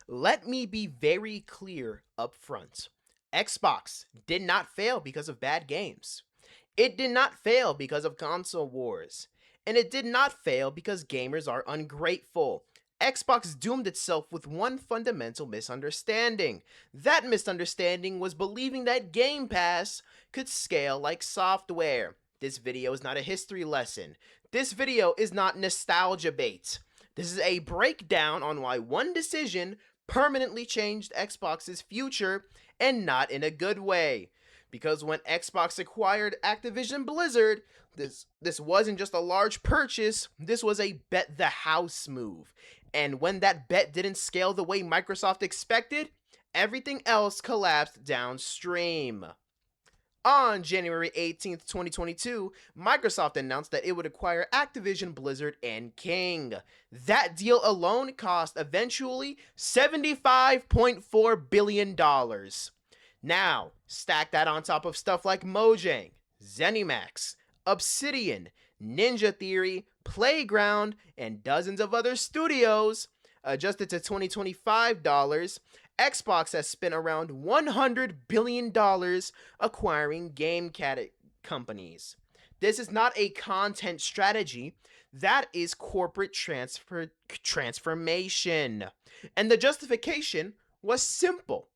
Let me be very clear up front. Xbox did not fail because of bad games. It did not fail because of console wars. And it did not fail because gamers are ungrateful. Xbox doomed itself with one fundamental misunderstanding. That misunderstanding was believing that Game Pass could scale like software. This video is not a history lesson. This video is not nostalgia bait. This is a breakdown on why one decision permanently changed Xbox's future, and not in a good way. Because when Xbox acquired Activision Blizzard, this wasn't just a large purchase, this was a bet the house move. And when that bet didn't scale the way Microsoft expected, everything else collapsed downstream. On January 18th, 2022, Microsoft announced that it would acquire Activision Blizzard and King. That deal alone cost eventually $75.4 billion. Now, stack that on top of stuff like Mojang, ZeniMax, Obsidian, Ninja Theory, Playground, and dozens of other studios. Adjusted to 2025 dollars, Xbox has spent around $100 billion acquiring game companies. This is not a content strategy, that is corporate transformation. And the justification was simple.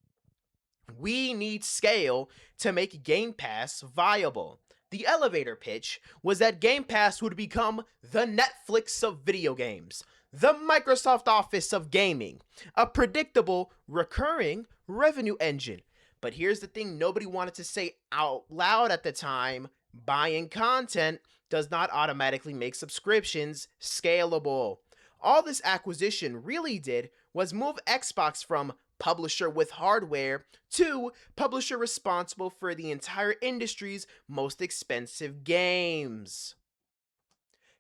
We need scale to make Game Pass viable. The elevator pitch was that Game Pass would become the Netflix of video games, the Microsoft Office of gaming, a predictable, recurring revenue engine. But here's the thing nobody wanted to say out loud at the time: buying content does not automatically make subscriptions scalable. All this acquisition really did was move Xbox from publisher with hardware to publisher responsible for the entire industry's most expensive games.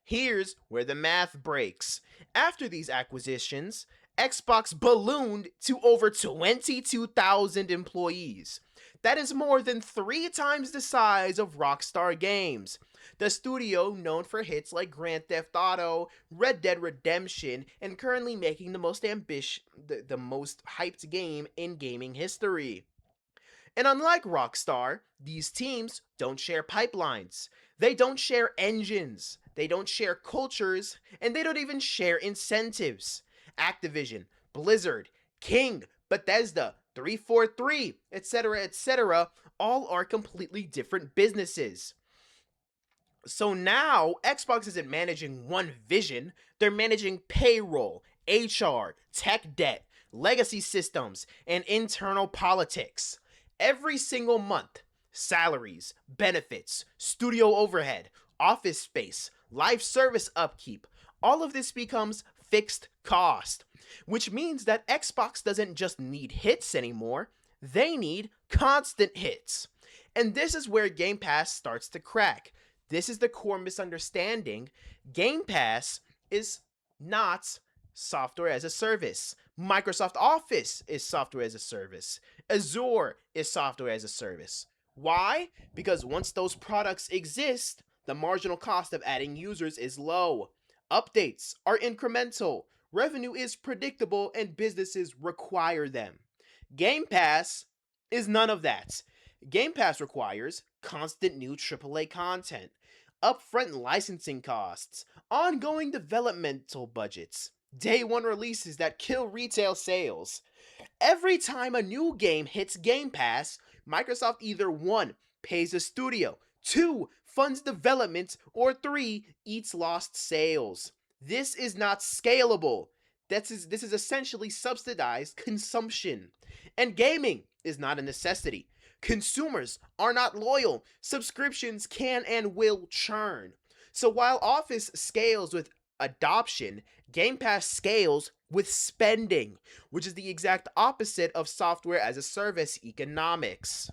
Here's where the math breaks. After these acquisitions, Xbox ballooned to over 22,000 employees. That is more than 3 times the size of Rockstar Games, the studio known for hits like Grand Theft Auto, Red Dead Redemption, and currently making the most the most hyped game in gaming history. And unlike Rockstar, these teams don't share pipelines. They don't share engines. They don't share cultures, and they don't even share incentives. Activision, Blizzard, King, Bethesda, 343, etc., all are completely different businesses. So now, Xbox isn't managing one vision, they're managing payroll, HR, tech debt, legacy systems, and internal politics. Every single month, salaries, benefits, studio overhead, office space, live service upkeep, all of this becomes fixed cost, which means that Xbox doesn't just need hits anymore, they need constant hits. And this is where Game Pass starts to crack. This is the core misunderstanding. Game Pass is not software as a service. Microsoft Office is software as a service. Azure is software as a service. Why? Because once those products exist, the marginal cost of adding users is low. Updates are incremental. Revenue is predictable and businesses require them. Game Pass is none of that. Game Pass requires constant new AAA content, upfront licensing costs, ongoing developmental budgets, day one releases that kill retail sales. Every time a new game hits Game Pass, Microsoft either 1. Pays the studio, 2. Funds development, or 3. Eats lost sales. This is not scalable. This is essentially subsidized consumption. And gaming is not a necessity. Consumers are not loyal. Subscriptions can and will churn. So while Office scales with adoption, Game Pass scales with spending, which is the exact opposite of software as a service economics.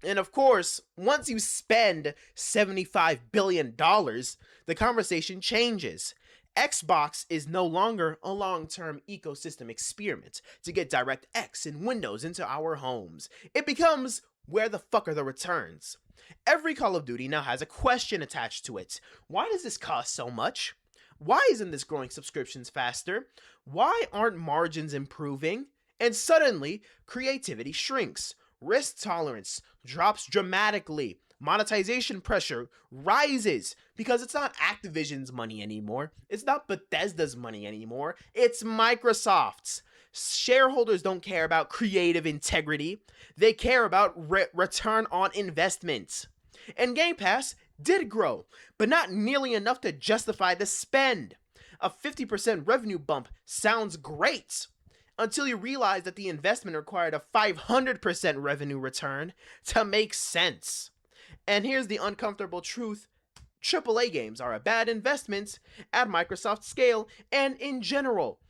And of course, once you spend $75 billion, the conversation changes. Xbox is no longer a long-term ecosystem experiment to get DirectX and Windows into our homes. It becomes, where the fuck are the returns? Every Call of Duty now has a question attached to it. Why does this cost so much? Why isn't this growing subscriptions faster? Why aren't margins improving? And suddenly, creativity shrinks. Risk tolerance drops dramatically. Monetization pressure rises because it's not Activision's money anymore. It's not Bethesda's money anymore. It's Microsoft's. Shareholders don't care about creative integrity, they care about return on investment. And Game Pass did grow, but not nearly enough to justify the spend. A 50% revenue bump sounds great until you realize that the investment required a 500% revenue return to make sense. And here's the uncomfortable truth: AAA games are a bad investment at Microsoft's scale and in general.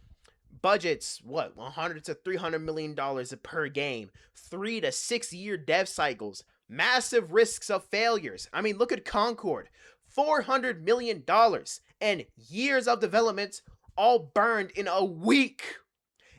Budgets, what, 100 to 300 million dollars per game, 3 to 6 year dev cycles, massive risks of failures. I mean, look at Concord, $400 million and years of development all burned in a week.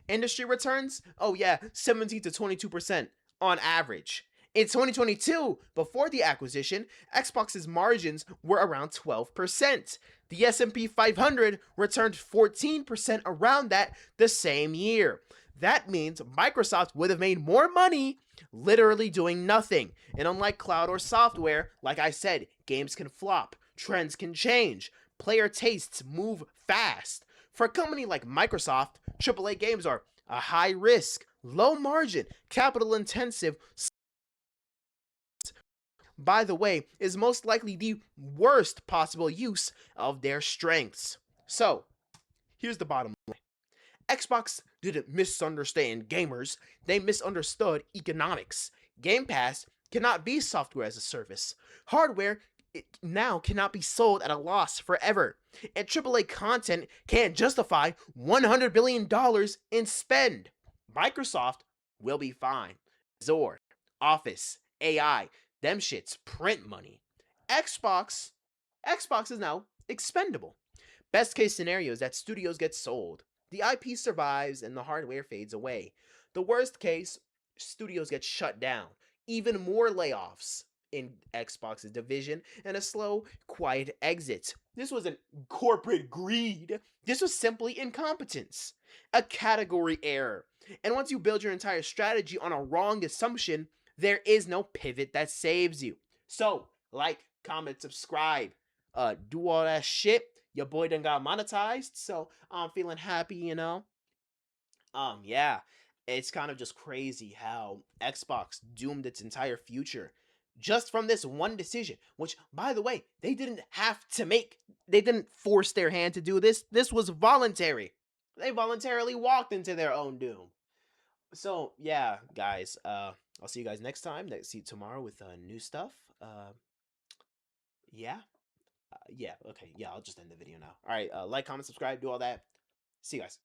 Industry returns, oh yeah, 17 to 22% on average. In 2022, before the acquisition, Xbox's margins were around 12%. The S&P 500 returned 14% around that the same year. That means Microsoft would have made more money literally doing nothing. And unlike cloud or software, like I said, games can flop, trends can change, player tastes move fast. For a company like Microsoft, AAA games are a high risk, low margin, capital intensive, by the way, is most likely the worst possible use of their strengths. So, here's the bottom line: Xbox didn't misunderstand gamers, they misunderstood economics. Game Pass cannot be software as a service. Hardware now cannot be sold at a loss forever. And AAA content can't justify $100 billion in spend. Microsoft will be fine. Azure, Office, AI, them shits print money. Xbox, Xbox is now expendable. Best case scenario is that studios get sold. The IP survives and the hardware fades away. The worst case, studios get shut down. Even more layoffs in Xbox's division and a slow, quiet exit. This wasn't corporate greed. This was simply incompetence, a category error. And once you build your entire strategy on a wrong assumption, there is no pivot that saves you. So, like, comment, subscribe, do all that shit. Your boy done got monetized, so I'm feeling happy, you know. Yeah, it's kind of just crazy how Xbox doomed its entire future just from this one decision, which, by the way, they didn't have to make. They didn't force their hand to do this. This was voluntary. They voluntarily walked into their own doom. So, yeah, guys, I'll see you guys next time. See you tomorrow with new stuff. Yeah. Yeah, okay. Yeah, I'll just end the video now. All right, like, comment, subscribe, do all that. See you guys.